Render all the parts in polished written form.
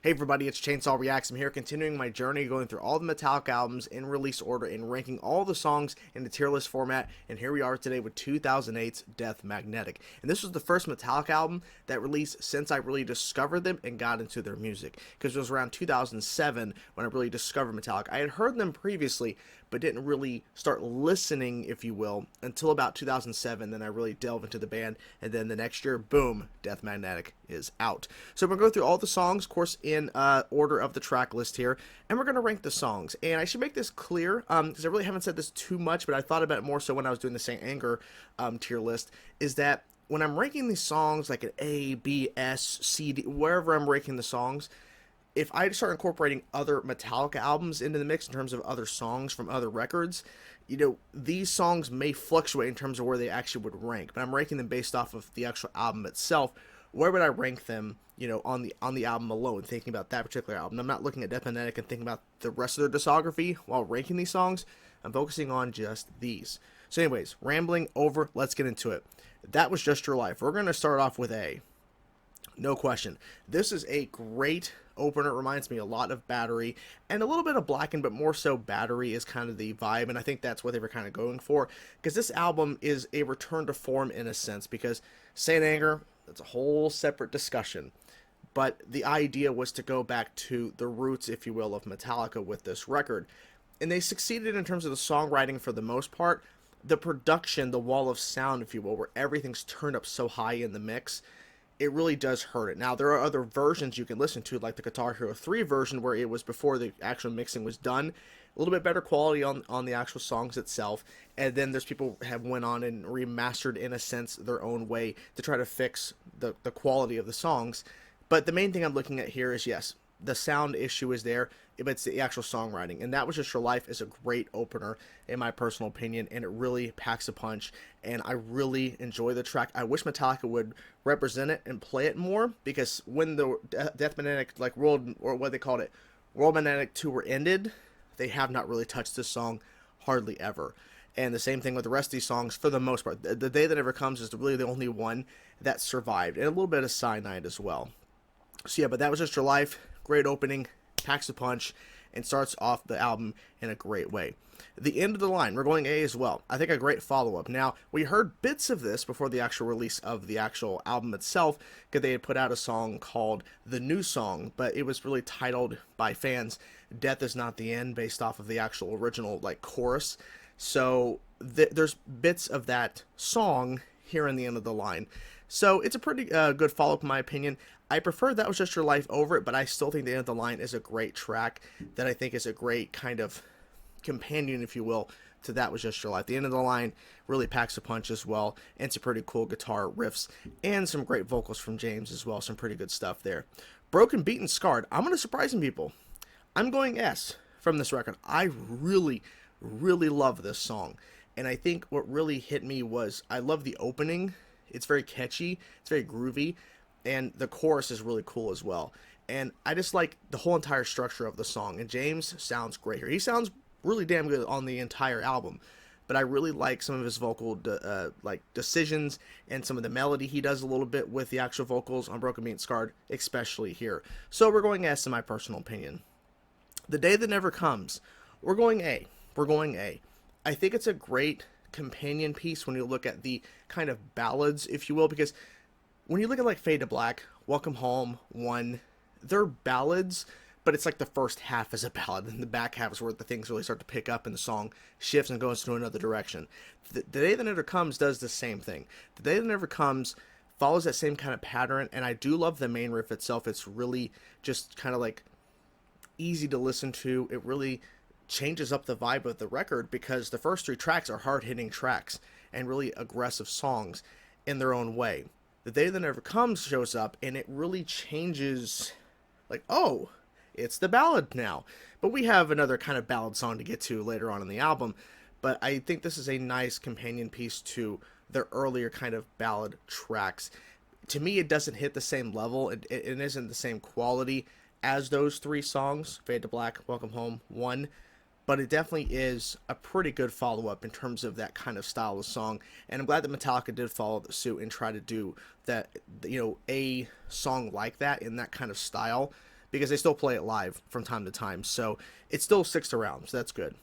Hey everybody, it's Chainsaw Reacts. I'm here continuing my journey going through all the Metallica albums in release order and ranking all the songs in the tier list format, and here we are today with 2008's Death Magnetic. And this was the first Metallica album that released since I really discovered them and got into their music, because it was around 2007 when I really discovered Metallica. I had heard them previously, but didn't really start listening, if you will, until about 2007. Then I really delved into the band, and then the next year, boom, Death Magnetic is out. So we're going to go through all the songs, of course, in order of the track list here, and we're going to rank the songs. And I should make this clear, because I really haven't said this too much, but I thought about it more so when I was doing the St. Anger tier list, is that when I'm ranking these songs like an A, B, S, C, D, wherever I'm ranking the songs, if I start incorporating other Metallica albums into the mix in terms of other songs from other records, you know, these songs may fluctuate in terms of where they actually would rank, but I'm ranking them based off of the actual album itself. Where would I rank them, you know, on the album alone, thinking about that particular album? I'm not looking at Death Magnetic and thinking about the rest of their discography while ranking these songs. I'm focusing on just these. So anyways, rambling over, let's get into it. That Was Just Your Life. We're going to start off with A. No question. This is a great opener. It reminds me a lot of Battery and a little bit of Blackened, but more so Battery is kind of the vibe, and I think that's what they were kind of going for, because this album is a return to form in a sense, because Saint Anger, that's a whole separate discussion, but the idea was to go back to the roots, if you will, of Metallica with this record, and they succeeded in terms of the songwriting for the most part. The production, the wall of sound, if you will, where everything's turned up so high in the mix, it really does hurt it. Now, there are other versions you can listen to, like the Guitar Hero 3 version, where it was before the actual mixing was done. A little bit better quality on the actual songs itself. And then there's people who have went on and remastered, in a sense, their own way to try to fix the quality of the songs. But the main thing I'm looking at here is, yes, the sound issue is there, but it's the actual songwriting. And That Was Just Your Life is a great opener, in my personal opinion, and it really packs a punch, and I really enjoy the track. I wish Metallica would represent it and play it more, because when the Death Magnetic, like World, or what they called it, World Magnetic Tour ended, they have not really touched this song hardly ever. And the same thing with the rest of these songs, for the most part. The Day That Never Comes is really the only one that survived, and a little bit of Cyanide as well. So yeah, but That Was Just Your Life. Great opening, packs a punch, and starts off the album in a great way. The End of the Line, we're going A as well. I think a great follow-up. Now, we heard bits of this before the actual release of the actual album itself, because they had put out a song called The New Song, but it was really titled by fans, Death Is Not the End, based off of the actual original, like, chorus. So, there's bits of that song here in The End of the Line. So it's a pretty good follow-up, in my opinion. I prefer That Was Just Your Life over it, but I still think The End of the Line is a great track that I think is a great kind of companion, if you will, to That Was Just Your Life. The End of the Line really packs a punch as well, and some pretty cool guitar riffs, and some great vocals from James as well. Some pretty good stuff there. Broken, Beaten, Scarred. I'm going to surprise some people. I'm going S from this record. I really, really love this song, and I think what really hit me was I love the opening. It's very catchy, it's very groovy, and the chorus is really cool as well. And I just like the whole entire structure of the song, and James sounds great here. He sounds really damn good on the entire album, but I really like some of his vocal decisions, and some of the melody he does a little bit with the actual vocals on Broken, Beaten, Scarred, especially here. So we're going S in my personal opinion. The Day That Never Comes, we're going A. We're going A. I think it's a great companion piece when you look at the kind of ballads, if you will, because when you look at like Fade to Black, Welcome Home, One, they're ballads, but it's like the first half is a ballad, and the back half is where the things really start to pick up and the song shifts and goes to another direction. The Day That Never Comes does the same thing. The Day That Never Comes follows that same kind of pattern, and I do love the main riff itself. It's really just kind of like easy to listen to. It really changes up the vibe of the record, because the first three tracks are hard-hitting tracks and really aggressive songs in their own way. The Day That Never Comes shows up, and it really changes, like, oh, it's the ballad now. But we have another kind of ballad song to get to later on in the album, but I think this is a nice companion piece to their earlier kind of ballad tracks. To me, it doesn't hit the same level, it isn't the same quality as those three songs, Fade to Black, Welcome Home, One, but it definitely is a pretty good follow-up in terms of that kind of style of song, and I'm glad that Metallica did follow the suit and try to do that, you know, a song like that in that kind of style, because they still play it live from time to time. So it still sticks around, so that's good.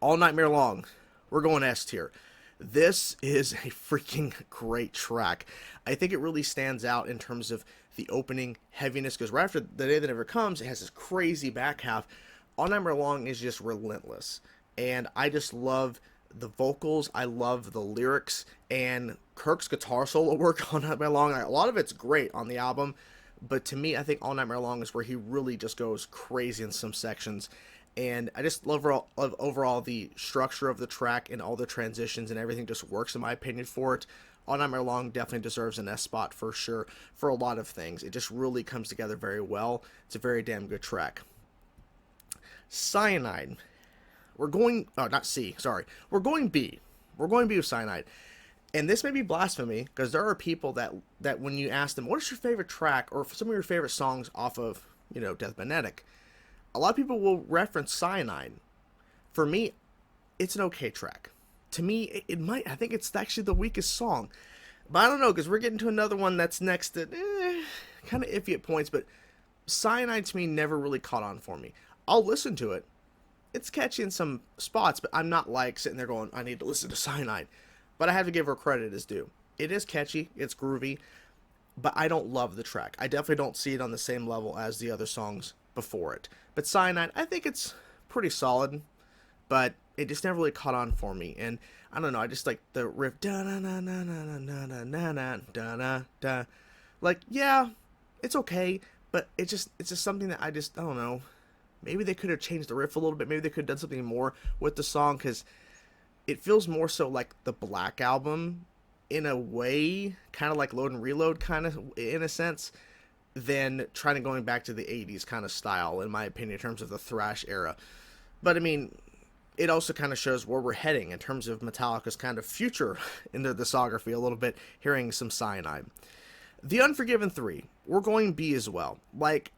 All Nightmare Long, we're going S tier. This is a freaking great track. I think it really stands out in terms of the opening heaviness, because right after The Day That Never Comes, it has this crazy back half. All Nightmare Long is just relentless, and I just love the vocals, I love the lyrics, and Kirk's guitar solo work on All Nightmare Long. A lot of it's great on the album, but to me, I think All Nightmare Long is where he really just goes crazy in some sections. And I just love overall the structure of the track, and all the transitions and everything just works in my opinion for it. All Nightmare Long definitely deserves an S spot for sure for a lot of things. It just really comes together very well. It's a very damn good track. Cyanide. We're going, oh, not C, sorry. We're going B. We're going B with Cyanide. And this may be blasphemy, because there are people that when you ask them, what is your favorite track, or some of your favorite songs off of, Death Magnetic, a lot of people will reference Cyanide. For me, it's an okay track. To me, I think it's actually the weakest song. But I don't know, because we're getting to another one that's next to, kind of iffy at points, but Cyanide to me never really caught on for me. I'll listen to it. It's catchy in some spots, but I'm not like sitting there going, I need to listen to Cyanide. But I have to give her credit as due. It is catchy, it's groovy, but I don't love the track. I definitely don't see it on the same level as the other songs before it. But Cyanide, I think it's pretty solid, but it just never really caught on for me. And I don't know, I just like the riff, da na na na na na na na na da na da. Like, yeah, it's okay, but it's just something that I don't know. Maybe they could have changed the riff a little bit. Maybe they could have done something more with the song, because it feels more so like the Black Album in a way, kind of like Load and Reload kind of in a sense, than trying to going back to the 80s kind of style, in my opinion, in terms of the thrash era. But I mean, it also kind of shows where we're heading in terms of Metallica's kind of future in their discography a little bit, hearing some Cyanide. The Unforgiven 3, we're going B as well. Like,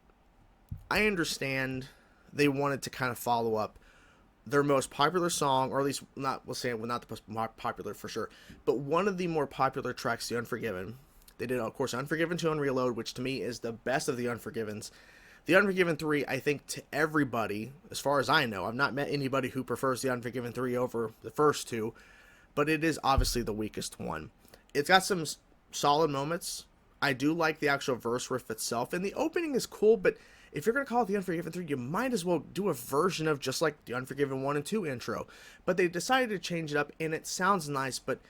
I understand they wanted to kind of follow up their most popular song, or at least not the most popular for sure, but one of the more popular tracks, The Unforgiven. They did, of course, Unforgiven 2 and Reload, which to me is the best of the Unforgivens. The Unforgiven 3, I think to everybody, as far as I know, I've not met anybody who prefers the Unforgiven 3 over the first two, but it is obviously the weakest one. It's got some solid moments. I do like the actual verse riff itself, and the opening is cool, but if you're going to call it the Unforgiven 3, you might as well do a version of just like the Unforgiven 1 and 2 intro. But they decided to change it up, and it sounds nice, but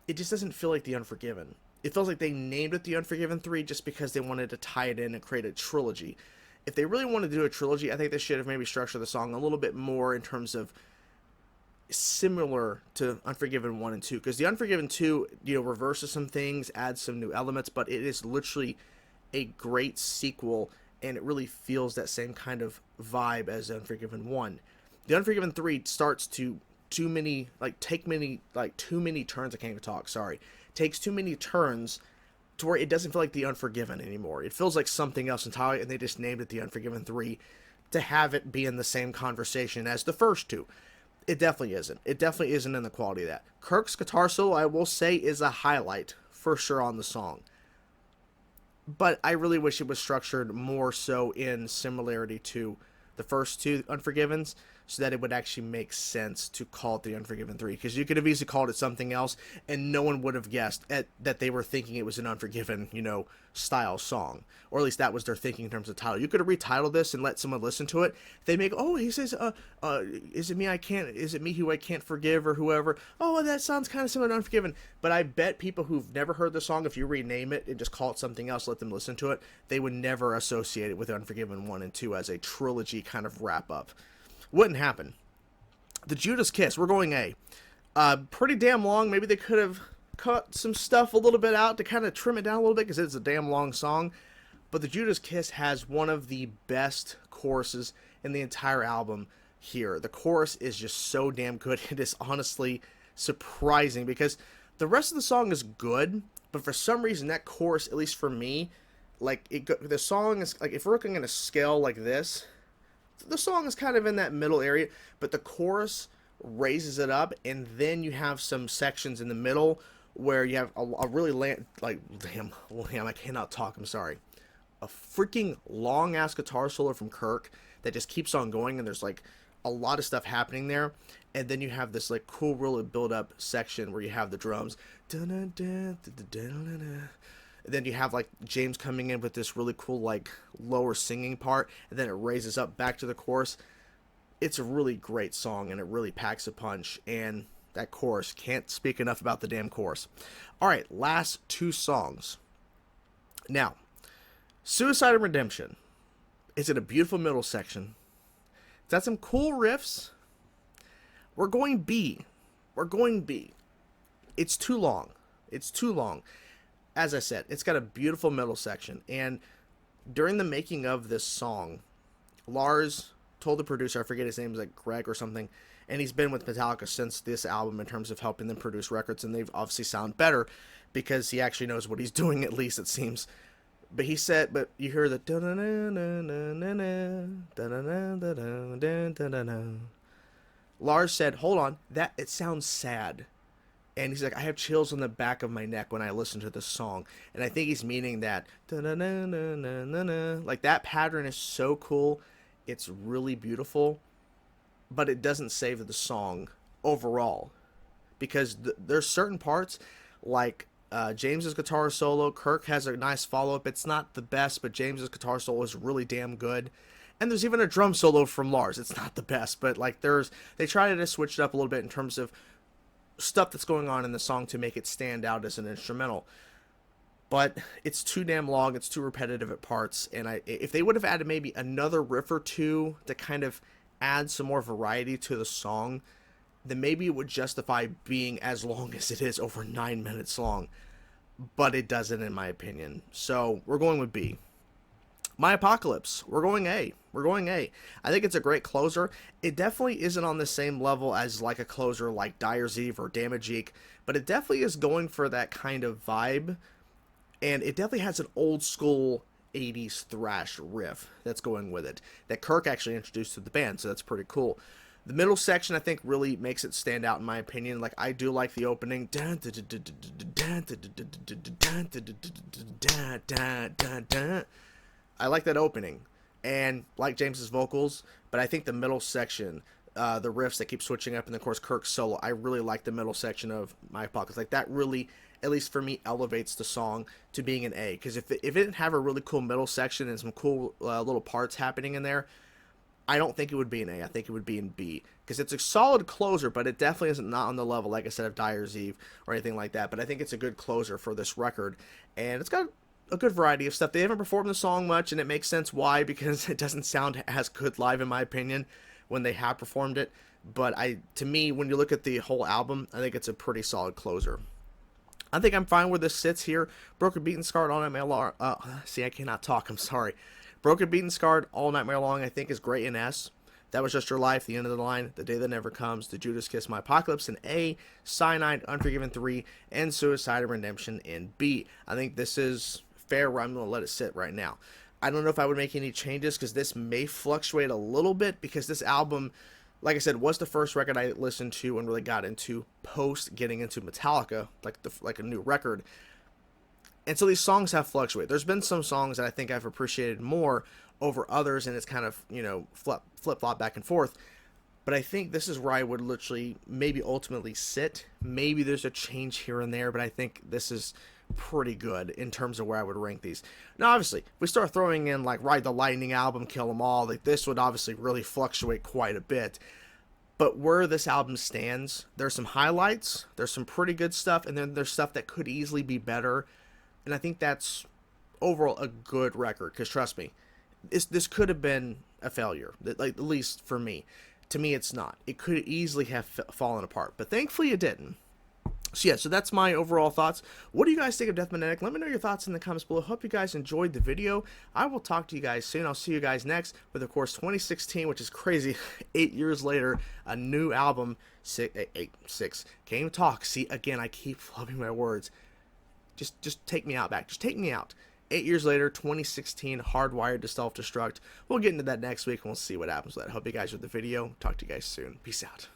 it just doesn't feel like the Unforgiven. It feels like they named it the Unforgiven 3 just because they wanted to tie it in and create a trilogy. If they really wanted to do a trilogy, I think they should have maybe structured the song a little bit more in terms of similar to Unforgiven 1 and 2. Because the Unforgiven 2, reverses some things, adds some new elements, but it is literally a great sequel, and it really feels that same kind of vibe as Unforgiven 1. The Unforgiven 3 starts to too many turns. I can't even talk, sorry. Takes too many turns to where it doesn't feel like the Unforgiven anymore. It feels like something else entirely, and they just named it the Unforgiven 3 to have it be in the same conversation as the first two. It definitely isn't. It definitely isn't in the quality of that. Kirk's guitar solo, I will say, is a highlight for sure on the song. But I really wish it was structured more so in similarity to the first two Unforgivens, so that it would actually make sense to call it the Unforgiven 3. Because you could have easily called it something else, and no one would have guessed that they were thinking it was an Unforgiven, style song. Or at least that was their thinking in terms of title. You could have retitled this and let someone listen to it. They make, oh, he says, is it me who I can't forgive, or whoever? Oh, that sounds kind of similar to Unforgiven. But I bet people who've never heard the song, if you rename it and just call it something else, let them listen to it, they would never associate it with Unforgiven 1 and 2 as a trilogy kind of wrap-up. Wouldn't happen. The Judas Kiss, we're going A. Pretty damn long. Maybe they could have cut some stuff a little bit out to kind of trim it down a little bit, because it's a damn long song. But the Judas Kiss has one of the best choruses in the entire album here. The chorus is just so damn good. It is honestly surprising, because the rest of the song is good, but for some reason that chorus, at least for me, like the song is like, if we're looking at a scale like this, the song is kind of in that middle area, but the chorus raises it up, and then you have some sections in the middle where you have a really I cannot talk, I'm sorry. a freaking long ass guitar solo from Kirk that just keeps on going, and there's like a lot of stuff happening there. And then you have this like cool really build up section where you have the drums, and then you have like James coming in with this really cool like lower singing part, and then it raises up back to the chorus. It's a really great song, and it really packs a punch. And that chorus, can't speak enough about the damn chorus. All right, last two songs. Now, Suicide and Redemption is in a beautiful middle section. It's got some cool riffs. We're going B. We're going B. It's too long. It's too long. As I said, it's got a beautiful middle section. And during the making of this song, Lars told the producer, I forget his name, is like Greg or something, and he's been with Metallica since this album in terms of helping them produce records, and they've obviously sound better because he actually knows what he's doing, at least it seems. But he said, but you hear the Lars said, hold on, that it sounds sad. And he's like, I have chills on the back of my neck when I listen to this song. And I think he's meaning that like that pattern is so cool. It's really beautiful, but it doesn't save the song overall, because there's certain parts like James's guitar solo. Kirk has a nice follow-up. It's not the best, but James's guitar solo is really damn good. And there's even a drum solo from Lars. It's not the best, but like they try to switch it up a little bit in terms of stuff that's going on in the song to make it stand out as an instrumental. But it's too damn long, it's too repetitive at parts, and if they would have added maybe another riff or two to kind of add some more variety to the song, then maybe it would justify being as long as it is, over 9 minutes long. But it doesn't, in my opinion. So we're going with B. My Apocalypse, we're going A. We're going A. I think it's a great closer. It definitely isn't on the same level as like a closer like Dyer's Eve or Damage, but it definitely is going for that kind of vibe. And it definitely has an old school 80s thrash riff that's going with it that Kirk actually introduced to the band, so that's pretty cool. The middle section, I think, really makes it stand out in my opinion. Like, I do like the opening. I like that opening, and like James's vocals, but I think the middle section, the riffs that keep switching up, and of course Kirk's solo, I really like the middle section of My Apocalypse. Like, that really, at least for me, elevates the song to being an A. Because if it didn't have a really cool middle section and some cool little parts happening in there, I don't think it would be an A. I think it would be in B. Because it's a solid closer, but it definitely isn't not on the level, like I said, of Dyer's Eve or anything like that. But I think it's a good closer for this record. And it's got a good variety of stuff. They haven't performed the song much, and it makes sense why, because it doesn't sound as good live, in my opinion, when they have performed it. But to me, when you look at the whole album, I think it's a pretty solid closer. I think I'm fine where this sits here. Broken, Beaten, Scarred, All Nightmare Long. See, I cannot talk. I'm sorry. Broken, Beaten, Scarred, All Nightmare Long, I think is great in S. That Was Just Your Life, The End of the Line, The Day That Never Comes, The Judas Kiss, My Apocalypse in A, Cyanide, Unforgiven 3, and Suicide and Redemption in B. I think this is fair where I'm going to let it sit right now. I don't know if I would make any changes, because this may fluctuate a little bit, because this album, like I said, was the first record I listened to and really got into post getting into Metallica, like a new record. And so these songs have fluctuated. There's been some songs that I think I've appreciated more over others, and it's kind of, flip-flop back and forth. But I think this is where I would literally maybe ultimately sit. Maybe there's a change here and there, but I think this is pretty good in terms of where I would rank these. Now, obviously, if we start throwing in like Ride the Lightning album, Kill 'Em All, like this would obviously really fluctuate quite a bit. But where this album stands, there's some highlights, there's some pretty good stuff, and then there's stuff that could easily be better. And I think that's overall a good record, because trust me, this could have been a failure, like at least for me. To me, it's not. It could easily have fallen apart, but thankfully it didn't. So yeah, so that's my overall thoughts. What do you guys think of Death Magnetic? Let me know your thoughts in the comments below. Hope you guys enjoyed the video. I will talk to you guys soon. I'll see you guys next with, of course, 2016, which is crazy. 8 years later, a new album. Can't even talk. See, again, I keep flubbing my words. Just take me out back. Just take me out. 8 years later, 2016, Hardwired to Self-Destruct. We'll get into that next week, and we'll see what happens with that. Hope you guys enjoyed the video. Talk to you guys soon. Peace out.